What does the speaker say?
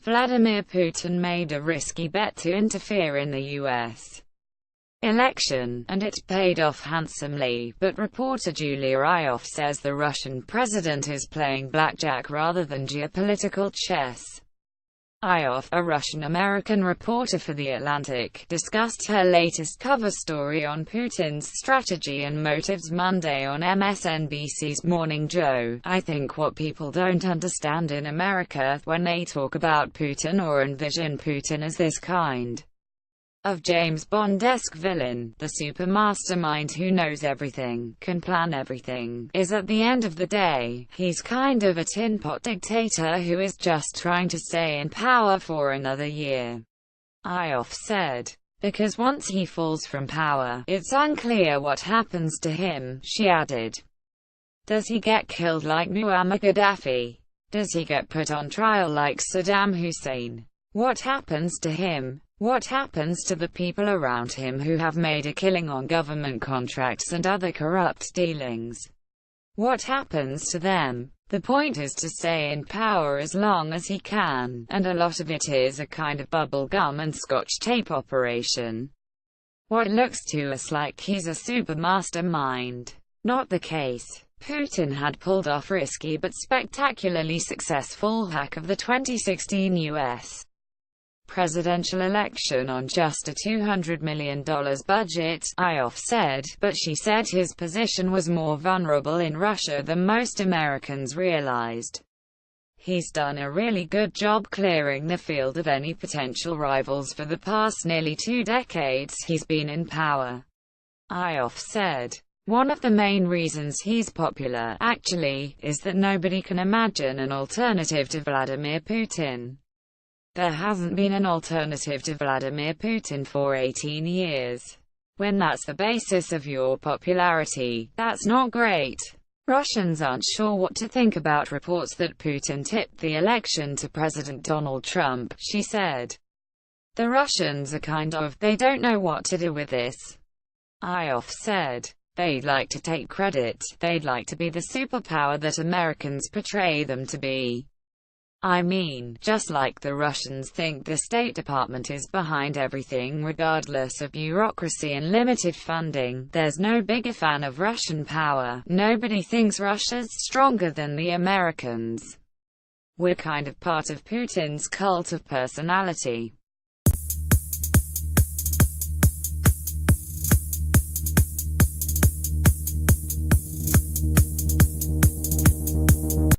Vladimir Putin made a risky bet to interfere in the U.S. election, and it paid off handsomely, but reporter Julia Ioff says the Russian president is playing blackjack rather than geopolitical chess. Ioff, a Russian-American reporter for The Atlantic, discussed her latest cover story on Putin's strategy and motives Monday on MSNBC's Morning Joe. "I think what people don't understand in America, when they talk about Putin or envision Putin as this kind of James Bond-esque villain, the super mastermind who knows everything, can plan everything, is at the end of the day, he's kind of a tin-pot dictator who is just trying to stay in power for another year," Ioff said. "Because once he falls from power, it's unclear what happens to him," she added. "Does he get killed like Muammar Gaddafi? Does he get put on trial like Saddam Hussein? What happens to him? What happens to the people around him who have made a killing on government contracts and other corrupt dealings? What happens to them? The point is to stay in power as long as he can, and a lot of it is a kind of bubble gum and scotch tape operation. What looks to us like he's a super mastermind. Not the case." Putin had pulled off risky but spectacularly successful hack of the 2016 U.S. presidential election on just a $200 million budget, Ioff said, but she said his position was more vulnerable in Russia than most Americans realized. "He's done a really good job clearing the field of any potential rivals for the past nearly 2 decades he's been in power," Ioff said. "One of the main reasons he's popular, actually, is that nobody can imagine an alternative to Vladimir Putin. There hasn't been an alternative to Vladimir Putin for 18 years. When that's the basis of your popularity, that's not great." Russians aren't sure what to think about reports that Putin tipped the election to President Donald Trump, she said. "The Russians are they don't know what to do with this," Ioff said. "They'd like to take credit, they'd like to be the superpower that Americans portray them to be. I mean, just like the Russians think the State Department is behind everything regardless of bureaucracy and limited funding, there's no bigger fan of Russian power. Nobody thinks Russia's stronger than the Americans. We're kind of part of Putin's cult of personality."